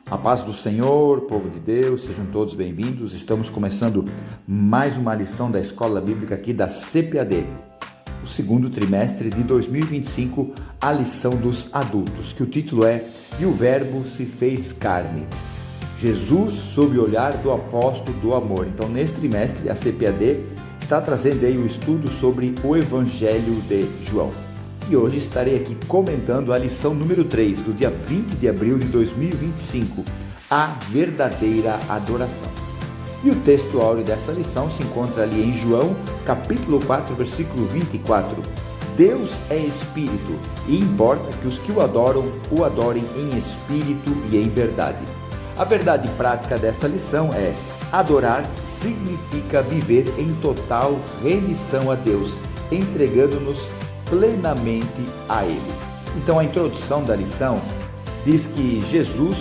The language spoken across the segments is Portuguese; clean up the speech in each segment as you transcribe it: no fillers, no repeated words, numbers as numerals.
A paz do Senhor, povo de Deus, sejam todos bem-vindos. Estamos começando mais uma lição da Escola Bíblica aqui da CPAD, o segundo trimestre de 2025, a lição dos adultos, que o título é E o Verbo se fez carne. Jesus sob o olhar do apóstolo do amor. Então, neste trimestre, a CPAD está trazendo aí o estudo sobre o Evangelho de João. E hoje estarei aqui comentando a lição número 3, do dia 20 de abril de 2025, a verdadeira adoração. E o texto áureo dessa lição se encontra ali em João, capítulo 4, versículo 24. Deus é Espírito e importa que os que o adorem em Espírito e em verdade. A verdade prática dessa lição é: adorar significa viver em total rendição a Deus, entregando-nos plenamente a Ele. Então a introdução da lição diz que Jesus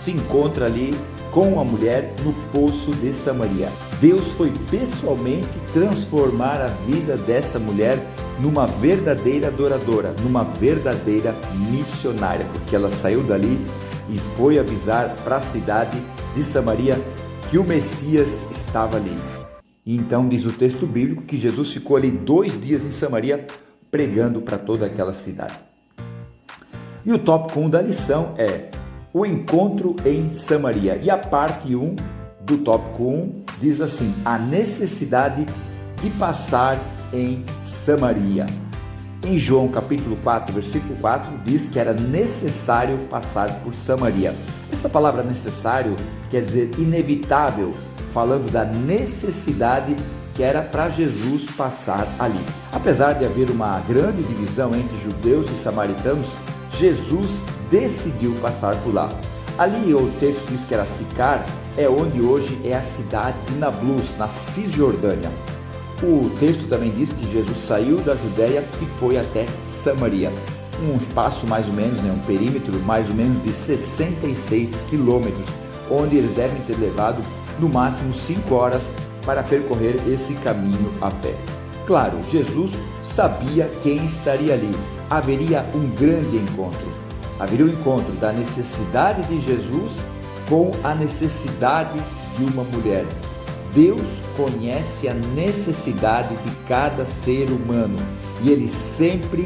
se encontra ali com a mulher no poço de Samaria. Deus foi pessoalmente transformar a vida dessa mulher numa verdadeira adoradora, numa verdadeira missionária, porque ela saiu dali e foi avisar para a cidade de Samaria que o Messias estava ali. E então diz o texto bíblico que Jesus ficou ali 2 dias em Samaria pregando para toda aquela cidade. E o tópico 1 da lição é o encontro em Samaria. E a parte 1 do tópico 1 diz assim: a necessidade de passar em Samaria. Em João capítulo 4, versículo 4, diz que era necessário passar por Samaria. Essa palavra necessário quer dizer inevitável, falando da necessidade que era para Jesus passar ali. Apesar de haver uma grande divisão entre judeus e samaritanos, Jesus decidiu passar por lá. Ali o texto diz que era Sicar, é onde hoje é a cidade de Nablus, na Cisjordânia. O texto também diz que Jesus saiu da Judéia e foi até Samaria, um espaço mais ou menos, um perímetro mais ou menos de 66 quilômetros, onde eles devem ter levado no máximo 5 horas para percorrer esse caminho a pé. Claro, Jesus sabia quem estaria ali. Haveria um grande encontro. Haveria o encontro da necessidade de Jesus com a necessidade de uma mulher. Deus conhece a necessidade de cada ser humano e Ele sempre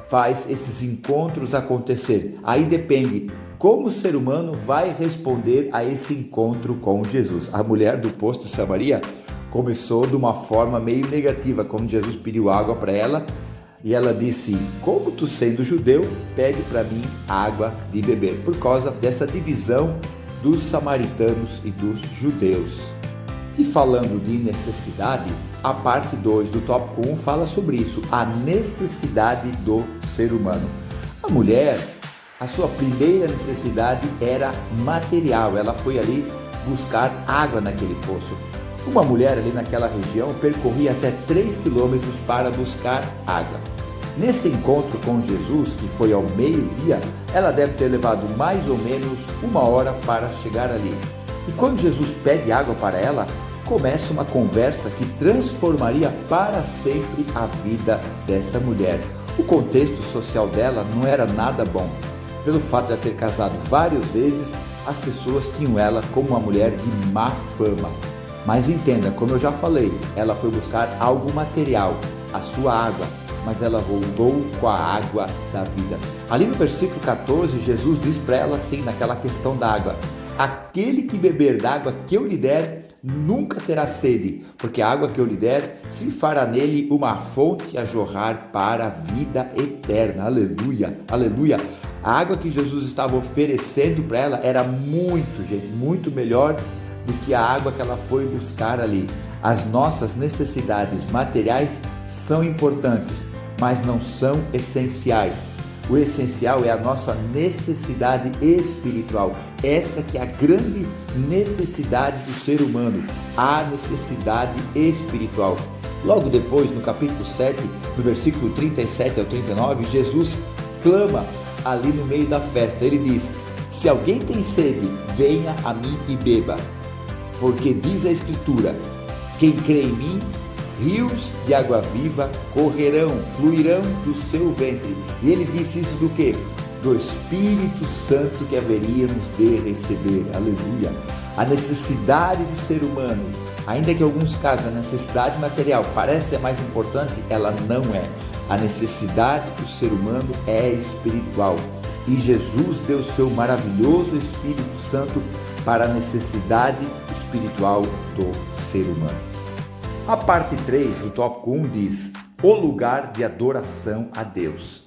faz esses encontros acontecer. Aí depende como o ser humano vai responder a esse encontro com Jesus. A mulher do poço de Samaria começou de uma forma meio negativa, quando Jesus pediu água para ela, e ela disse: como tu sendo judeu, pede para mim água de beber, por causa dessa divisão dos samaritanos e dos judeus. E falando de necessidade, a parte 2 do tópico 1 fala sobre isso, a necessidade do ser humano. A mulher, a sua primeira necessidade era material, ela foi ali buscar água naquele poço. Uma mulher ali naquela região percorria até 3 quilômetros para buscar água. Nesse encontro com Jesus, que foi ao meio-dia, ela deve ter levado mais ou menos 1 hora para chegar ali. E quando Jesus pede água para ela, começa uma conversa que transformaria para sempre a vida dessa mulher. O contexto social dela não era nada bom. Pelo fato de ela ter casado várias vezes, as pessoas tinham ela como uma mulher de má fama. Mas entenda, como eu já falei, ela foi buscar algo material, a sua água, mas ela voltou com a água da vida. Ali no versículo 14, Jesus diz para ela assim, naquela questão da água: aquele que beber da água que eu lhe der, nunca terá sede, porque a água que eu lhe der se fará nele uma fonte a jorrar para a vida eterna. Aleluia, aleluia. A água que Jesus estava oferecendo para ela era muito melhor do que a água que ela foi buscar ali. As nossas necessidades materiais são importantes, mas não são essenciais. O essencial é a nossa necessidade espiritual. Essa que é a grande necessidade do ser humano, a necessidade espiritual. Logo depois, no capítulo 7, no versículo 37 ao 39, Jesus clama ali no meio da festa. Ele diz: se alguém tem sede, venha a mim e beba. Porque diz a Escritura: quem crê em mim, rios de água viva correrão, fluirão do seu ventre. E ele disse isso do quê? do Espírito Santo que haveríamos de receber. Aleluia! A necessidade do ser humano, ainda que em alguns casos a necessidade material parece ser mais importante, ela não é. A necessidade do ser humano é espiritual. E Jesus deu seu maravilhoso Espírito Santo para a necessidade espiritual do ser humano. A parte 3 do tópico 1 diz: o lugar de adoração a Deus.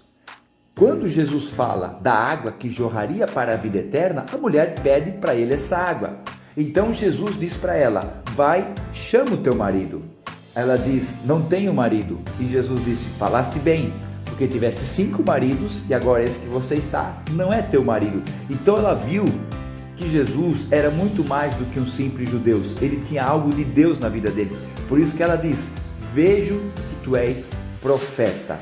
Quando Jesus fala da água que jorraria para a vida eterna, a mulher pede para ele essa água. Então Jesus diz para ela: vai, chama o teu marido. Ela diz: não tenho marido. E Jesus disse: falaste bem, porque tivesse 5 maridos e agora esse que você está não é teu marido. Então ela viu que Jesus era muito mais do que um simples judeu. Ele tinha algo de Deus na vida dele. Por isso que ela diz: vejo que tu és profeta.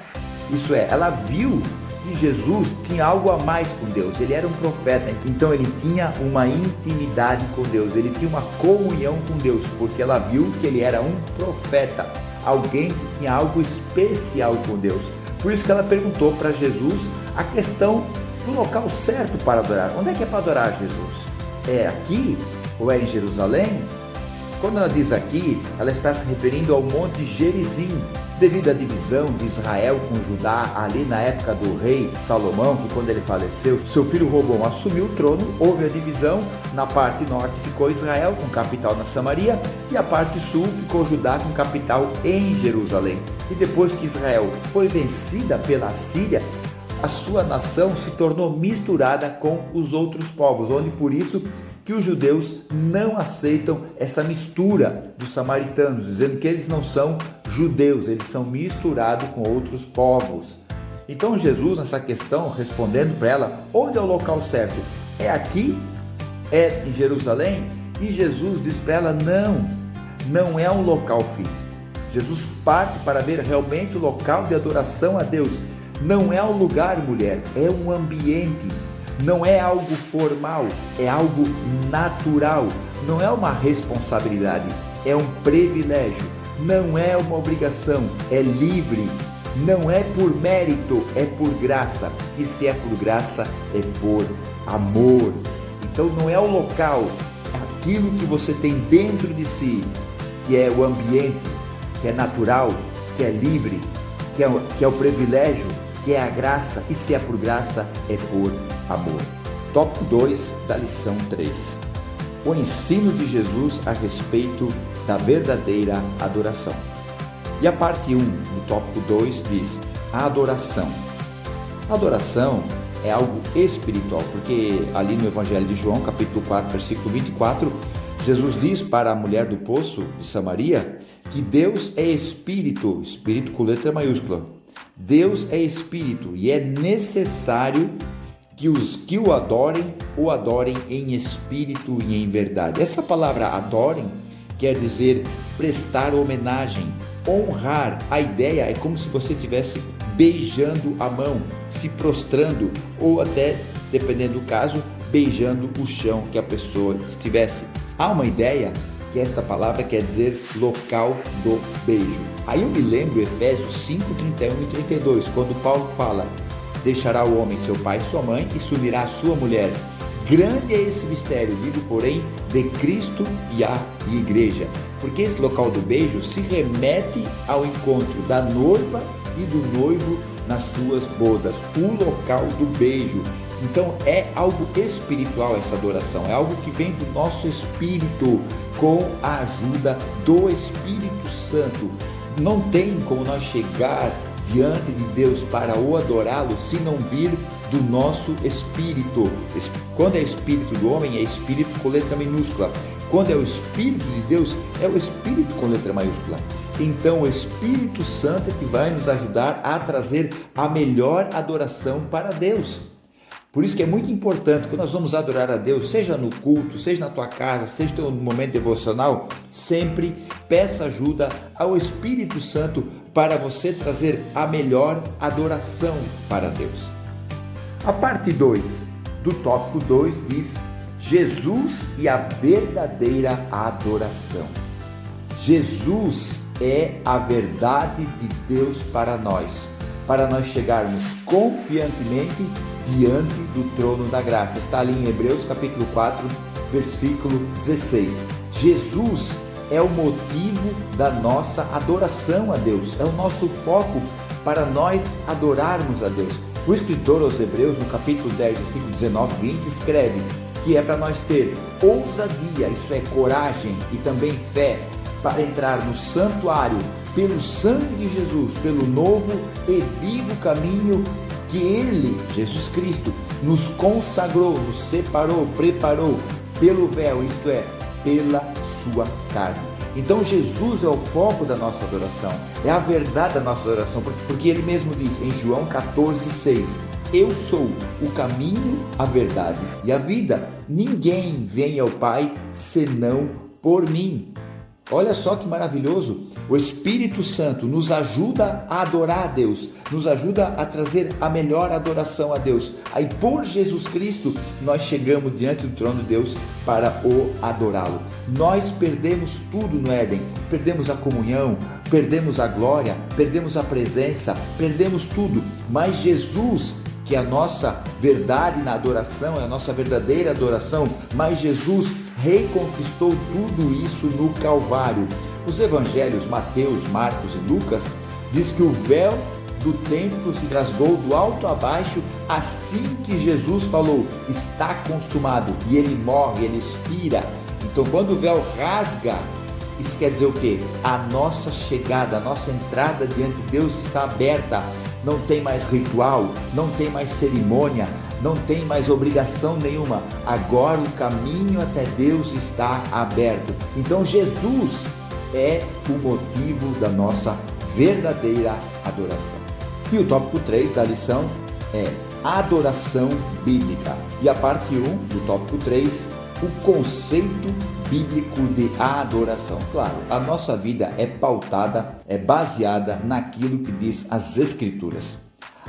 Isso é, ela viu que Jesus tinha algo a mais com Deus. Ele era um profeta, então ele tinha uma intimidade com Deus, ele tinha uma comunhão com Deus, porque ela viu que ele era um profeta, alguém que tinha algo especial com Deus. Por isso que ela perguntou para Jesus a questão do local certo para adorar. Onde é que é para adorar Jesus? É aqui ou é em Jerusalém? Quando ela diz aqui, ela está se referindo ao Monte Gerizim, devido à divisão de Israel com Judá, ali na época do rei Salomão, que quando ele faleceu, seu filho Robão assumiu o trono, houve a divisão, na parte norte ficou Israel, com capital na Samaria, e a parte sul ficou Judá, com capital em Jerusalém. E depois que Israel foi vencida pela Síria, a sua nação se tornou misturada com os outros povos, onde por isso que os judeus não aceitam essa mistura dos samaritanos, dizendo que eles não são judeus, eles são misturados com outros povos. Então Jesus, nessa questão, respondendo para ela, onde é o local certo? É aqui? É em Jerusalém? E Jesus diz para ela, não é um local físico. Jesus parte para ver realmente o local de adoração a Deus. Não é um lugar, mulher, é um ambiente. Não é algo formal, é algo natural. Não é uma responsabilidade, é um privilégio. Não é uma obrigação, é livre. Não é por mérito, é por graça. E se é por graça, é por amor. Então não é o local, é aquilo que você tem dentro de si, que é o ambiente, que é natural, que é livre, que é o privilégio, que é a graça. E se é por graça, é por amor. Tópico 2 da lição 3. O ensino de Jesus a respeito da verdadeira adoração. E a parte 1 do tópico 2 diz: a adoração. A adoração é algo espiritual, porque ali no Evangelho de João, capítulo 4, versículo 24, Jesus diz para a mulher do poço de Samaria que Deus é espírito, espírito com letra maiúscula. Deus é espírito e é necessário que os que o adorem em espírito e em verdade. Essa palavra adorem quer dizer prestar homenagem, honrar. A ideia é como se você estivesse beijando a mão, se prostrando ou até, dependendo do caso, beijando o chão que a pessoa estivesse. Há uma ideia que esta palavra quer dizer local do beijo. Aí eu me lembro Efésios 5, 31 e 32, quando Paulo fala: deixará o homem seu pai e sua mãe e se unirá à sua mulher. Grande é esse mistério, digo porém, de Cristo e a igreja. Porque esse local do beijo se remete ao encontro da noiva e do noivo nas suas bodas. O local do beijo. Então é algo espiritual essa adoração, é algo que vem do nosso espírito, com a ajuda do Espírito Santo. Não tem como nós chegar diante de Deus para o adorá-lo se não vir do nosso espírito. Quando é espírito do homem, é espírito com letra minúscula. Quando é o Espírito de Deus, é o Espírito com letra maiúscula. Então o Espírito Santo é que vai nos ajudar a trazer a melhor adoração para Deus. Por isso que é muito importante, quando nós vamos adorar a Deus, seja no culto, seja na tua casa, seja no momento devocional, sempre peça ajuda ao Espírito Santo para você trazer a melhor adoração para Deus. A parte 2 do tópico 2 diz: Jesus e a verdadeira adoração. Jesus é a verdade de Deus para nós chegarmos confiantemente, diante do trono da graça. Está ali em Hebreus capítulo 4, versículo 16. Jesus é o motivo da nossa adoração a Deus, é o nosso foco para nós adorarmos a Deus. O escritor aos Hebreus, no capítulo 10, versículo 19 e 20, escreve que é para nós ter ousadia, isso é coragem, e também fé, para entrar no santuário pelo sangue de Jesus, pelo novo e vivo caminho que Ele, Jesus Cristo, nos consagrou, nos separou, preparou pelo véu, isto é, pela sua carne. Então Jesus é o foco da nossa adoração, é a verdade da nossa adoração, porque Ele mesmo diz em João 14,6: eu sou o caminho, a verdade e a vida. Ninguém vem ao Pai senão por mim. Olha só que maravilhoso, o Espírito Santo nos ajuda a adorar a Deus, nos ajuda a trazer a melhor adoração a Deus. Aí por Jesus Cristo nós chegamos diante do trono de Deus para o adorá-lo. Nós perdemos tudo no Éden, perdemos a comunhão, perdemos a glória, perdemos a presença, perdemos tudo, mas Jesus, que é a nossa verdade na adoração, é a nossa verdadeira adoração, mas Jesus reconquistou tudo isso no Calvário. Os evangelhos Mateus, Marcos e Lucas diz que o véu do templo se rasgou do alto a baixo assim que Jesus falou: está consumado, e ele morre, ele expira. Então quando o véu rasga, isso quer dizer o quê? A nossa chegada, a nossa entrada diante de Deus está aberta. Não tem mais ritual, não tem mais cerimônia, não tem mais obrigação nenhuma. Agora o caminho até Deus está aberto. Então Jesus é o motivo da nossa verdadeira adoração. E o tópico 3 da lição é adoração bíblica. E a parte 1 do tópico 3, o conceito bíblico de adoração. Claro, a nossa vida é pautada, é baseada naquilo que diz as Escrituras.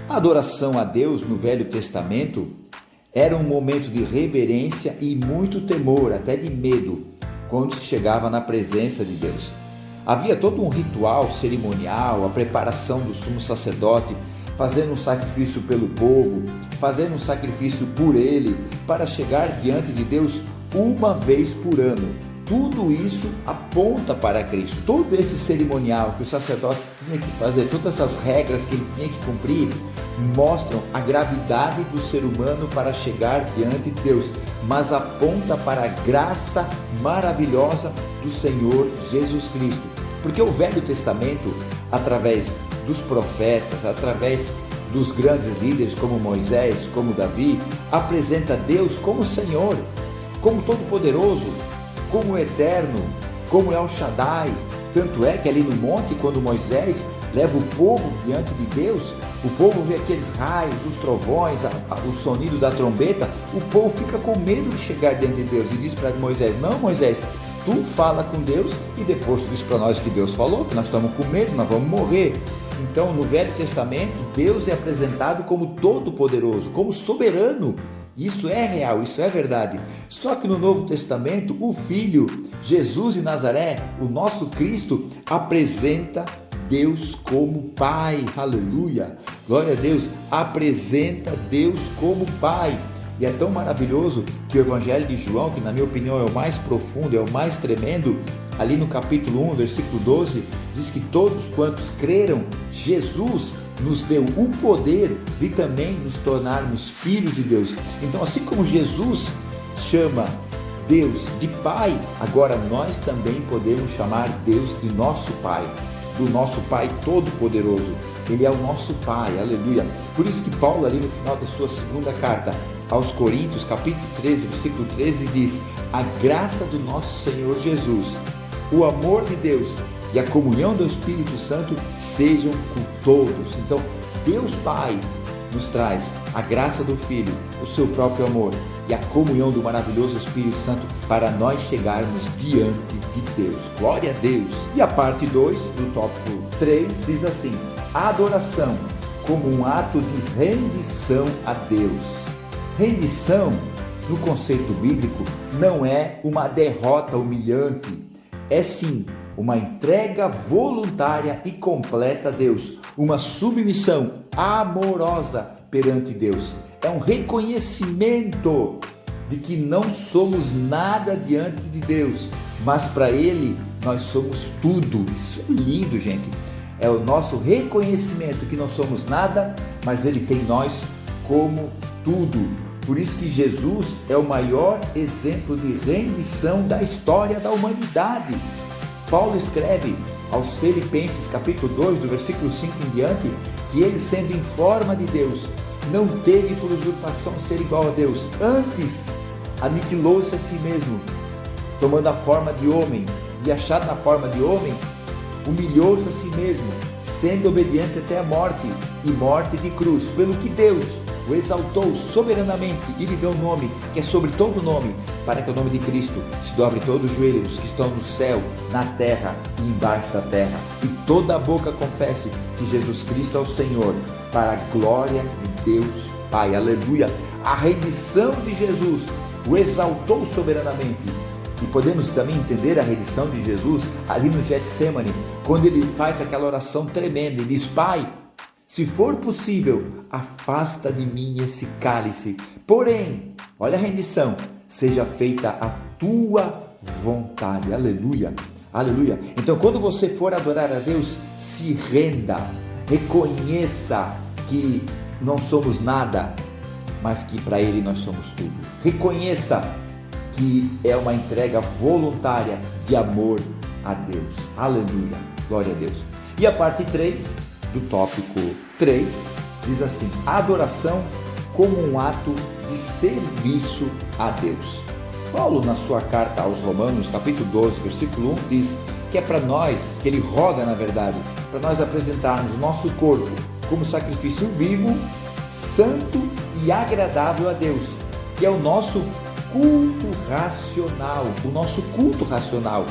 A adoração a Deus no Velho Testamento era um momento de reverência e muito temor, até de medo, quando se chegava na presença de Deus. Havia todo um ritual cerimonial, a preparação do sumo sacerdote, fazendo um sacrifício pelo povo, fazendo um sacrifício por ele, para chegar diante de Deus uma vez por ano. Tudo isso aponta para Cristo. Todo esse cerimonial que o sacerdote tinha que fazer, todas essas regras que ele tinha que cumprir, mostram a gravidade do ser humano para chegar diante de Deus, mas aponta para a graça maravilhosa do Senhor Jesus Cristo. Porque o Velho Testamento, através dos profetas, através dos grandes líderes como Moisés, como Davi, apresenta Deus como Senhor, como Todo-Poderoso, como Eterno, como El Shaddai. Tanto é que ali no monte, quando Moisés leva o povo diante de Deus, o povo vê aqueles raios, os trovões, o sonido da trombeta, o povo fica com medo de chegar diante de Deus e diz para Moisés: não, Moisés, tu fala com Deus e depois tu diz para nós que Deus falou, que nós estamos com medo, nós vamos morrer. Então no Velho Testamento Deus é apresentado como todo-poderoso, como soberano. Isso é real, isso é verdade. Só que no Novo Testamento, o Filho, Jesus de Nazaré, o nosso Cristo, apresenta Deus como Pai. Aleluia! Glória a Deus! Apresenta Deus como Pai. E é tão maravilhoso que o Evangelho de João, que na minha opinião é o mais profundo, é o mais tremendo, ali no capítulo 1, versículo 12, diz que todos quantos creram, Jesus nos deu o poder de também nos tornarmos filhos de Deus. Então, assim como Jesus chama Deus de Pai, agora nós também podemos chamar Deus de nosso Pai, do nosso Pai Todo-Poderoso. Ele é o nosso Pai, aleluia. Por isso que Paulo, ali no final da sua segunda carta aos Coríntios, capítulo 13, versículo 13, diz: a graça do nosso Senhor Jesus, o amor de Deus e a comunhão do Espírito Santo sejam com todos. Então, Deus Pai nos traz a graça do Filho, o seu próprio amor e a comunhão do maravilhoso Espírito Santo para nós chegarmos diante de Deus. Glória a Deus! E a parte 2 do tópico 3 diz assim: a adoração como um ato de rendição a Deus. Rendição, no conceito bíblico, não é uma derrota humilhante, é sim uma entrega voluntária e completa a Deus, uma submissão amorosa perante Deus. é um reconhecimento de que não somos nada diante de Deus, mas para Ele nós somos tudo. Isso é lindo, gente. É o nosso reconhecimento que não somos nada, mas Ele tem nós como tudo. Por isso que Jesus é o maior exemplo de rendição da história da humanidade. Paulo escreve aos Filipenses, capítulo 2, do versículo 5 em diante, que ele, sendo em forma de Deus, não teve por usurpação ser igual a Deus. Antes, aniquilou-se a si mesmo, tomando a forma de homem, e achado na forma de homem, humilhou-se a si mesmo, sendo obediente até a morte, e morte de cruz, pelo que Deus o exaltou soberanamente e lhe deu um nome que é sobre todo nome, para que o nome de Cristo se dobre todo o joelho dos que estão no céu, na terra e embaixo da terra, e toda a boca confesse que Jesus Cristo é o Senhor, para a glória de Deus Pai. Aleluia! A rendição de Jesus o exaltou soberanamente. E podemos também entender a rendição de Jesus ali no Getsemane, quando ele faz aquela oração tremenda e diz: Pai, se for possível, afasta de mim esse cálice. Porém, olha a rendição, seja feita a tua vontade. Aleluia, aleluia. Então, quando você for adorar a Deus, se renda, reconheça que não somos nada, mas que para Ele nós somos tudo. Reconheça que é uma entrega voluntária de amor a Deus. Aleluia, glória a Deus. E a parte 3 do tópico 3 diz assim: adoração como um ato de serviço a Deus. Paulo, na sua carta aos Romanos, capítulo 12, versículo 1, diz que é para nós, que ele roga na verdade, para nós apresentarmos o nosso corpo como sacrifício vivo, santo e agradável a Deus, que é o nosso culto racional, o nosso culto racional.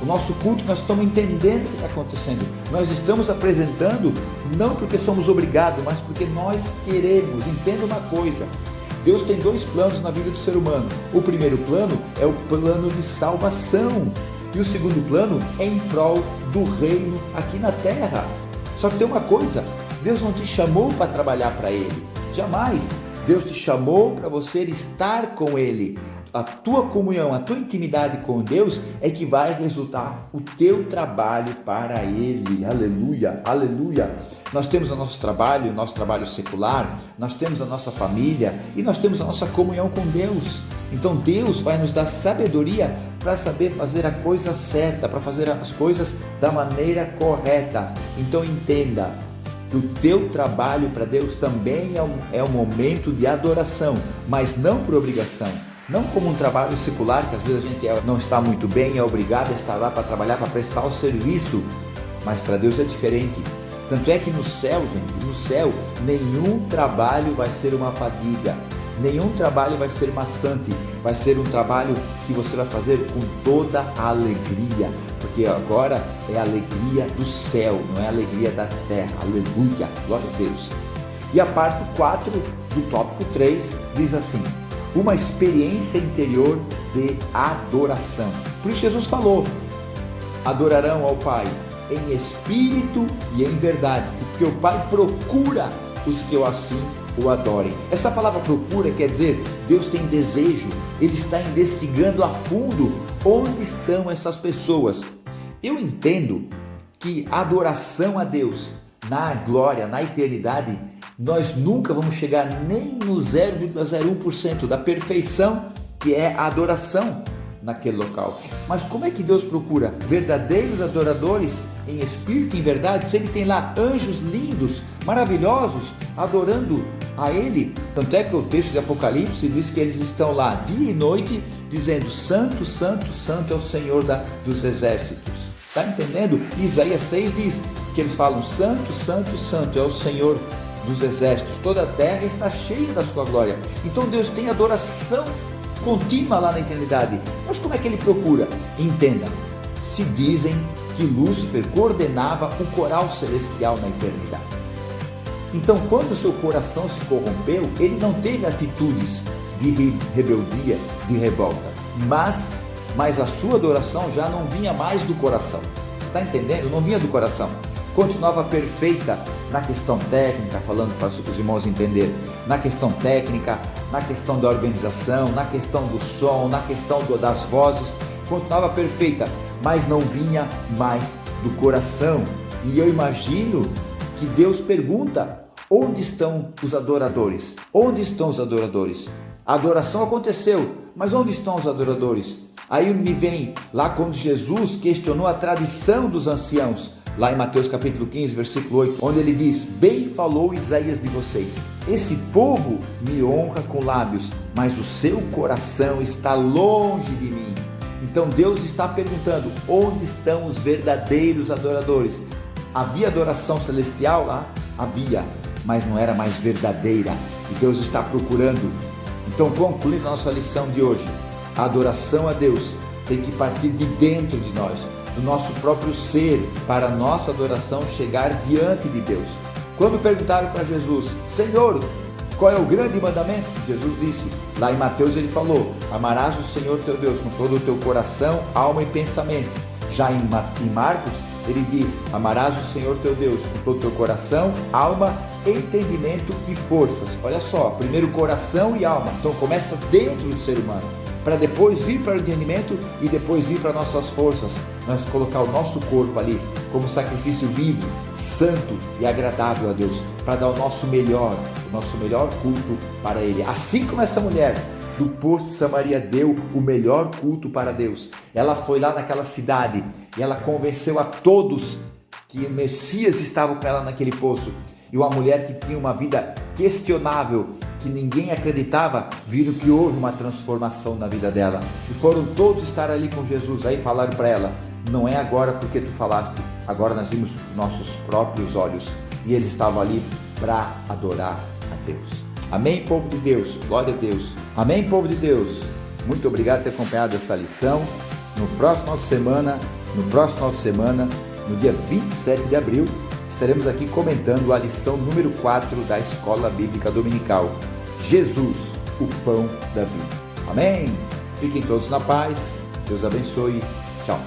O nosso culto, nós estamos entendendo o que está acontecendo. Nós estamos apresentando, não porque somos obrigados, mas porque nós queremos. Entenda uma coisa: Deus tem 2 planos na vida do ser humano. O primeiro plano é o plano de salvação. E o segundo plano é em prol do reino aqui na terra. Só que tem uma coisa: Deus não te chamou para trabalhar para Ele. Jamais. Deus te chamou para você estar com Ele. A tua comunhão, a tua intimidade com Deus é que vai resultar o teu trabalho para Ele. Aleluia, aleluia. Nós temos o nosso trabalho secular, nós temos a nossa família e nós temos a nossa comunhão com Deus. Então Deus vai nos dar sabedoria para saber fazer a coisa certa, para fazer as coisas da maneira correta. Então entenda, o teu trabalho para Deus também é um momento de adoração, mas não por obrigação. Não como um trabalho secular, que às vezes a gente não está muito bem, é obrigado a estar lá para trabalhar, para prestar o serviço. Mas para Deus é diferente. Tanto é que no céu, gente, no céu, nenhum trabalho vai ser uma fadiga. Nenhum trabalho vai ser maçante. Vai ser um trabalho que você vai fazer com toda a alegria. Porque agora é a alegria do céu, não é a alegria da terra. Aleluia, glória a Deus. E a parte 4 do tópico 3 diz assim: uma experiência interior de adoração. Por isso Jesus falou: adorarão ao Pai em espírito e em verdade, porque o Pai procura os que assim o adorem. Essa palavra procura quer dizer, Deus tem desejo, Ele está investigando a fundo onde estão essas pessoas. Eu entendo que a adoração a Deus na glória, na eternidade, nós nunca vamos chegar nem no 0,01% da perfeição que é a adoração naquele local. Mas como é que Deus procura verdadeiros adoradores em espírito e em verdade, se Ele tem lá anjos lindos, maravilhosos, adorando a Ele? Tanto é que o texto de Apocalipse diz que eles estão lá dia e noite, dizendo: santo, santo, santo é o Senhor dos exércitos. Está entendendo? E Isaías 6 diz que eles falam: santo, santo, santo é o Senhor dos exércitos, toda a terra está cheia da sua glória. Então Deus tem adoração contínua lá na eternidade. Mas como é que Ele procura? Entenda, se dizem que Lúcifer coordenava o coral celestial na eternidade. Então, quando o seu coração se corrompeu, ele não teve atitudes de rebeldia, de revolta, mas a sua adoração já não vinha mais do coração. Está entendendo? Não vinha do coração. Continuava perfeita na questão técnica, falando para os irmãos entender, na questão técnica, na questão da organização, na questão do som, na questão das vozes, continuava perfeita, mas não vinha mais do coração. E eu imagino que Deus pergunta: onde estão os adoradores? Onde estão os adoradores? A adoração aconteceu, mas onde estão os adoradores? Aí me vem lá quando Jesus questionou a tradição dos anciãos, lá em Mateus capítulo 15, versículo 8, onde ele diz: bem falou Isaías de vocês, esse povo me honra com lábios, mas o seu coração está longe de mim. Então Deus está perguntando: onde estão os verdadeiros adoradores? Havia adoração celestial lá? Havia, mas não era mais verdadeira, e Deus está procurando. Então, concluindo a nossa lição de hoje, a adoração a Deus tem que partir de dentro de nós, do nosso próprio ser, para a nossa adoração chegar diante de Deus. Quando perguntaram para Jesus: Senhor, qual é o grande mandamento? Jesus disse, lá em Mateus ele falou: amarás o Senhor teu Deus com todo o teu coração, alma e pensamento. Já em Marcos ele diz: amarás o Senhor teu Deus com todo o teu coração, alma, entendimento e forças. Olha só, primeiro coração e alma. Então começa dentro do ser humano, para depois vir para o entendimento e depois vir para nossas forças. Nós colocar o nosso corpo ali como sacrifício vivo, santo e agradável a Deus, para dar o nosso melhor culto para Ele. Assim como essa mulher do poço de Samaria deu o melhor culto para Deus. Ela foi lá naquela cidade e ela convenceu a todos que o Messias estava com ela naquele poço. E uma mulher que tinha uma vida questionável, que ninguém acreditava, viram que houve uma transformação na vida dela. E foram todos estar ali com Jesus. Aí falaram para ela: não é agora porque tu falaste, agora nós vimos nossos próprios olhos. E eles estavam ali para adorar a Deus. Amém, povo de Deus? Glória a Deus. Amém, povo de Deus? Muito obrigado por ter acompanhado essa lição. No próximo final de semana, no dia 27 de abril, estaremos aqui comentando a lição número 4 da Escola Bíblica Dominical. Jesus, o pão da vida. Amém? Fiquem todos na paz. Deus abençoe. Tchau.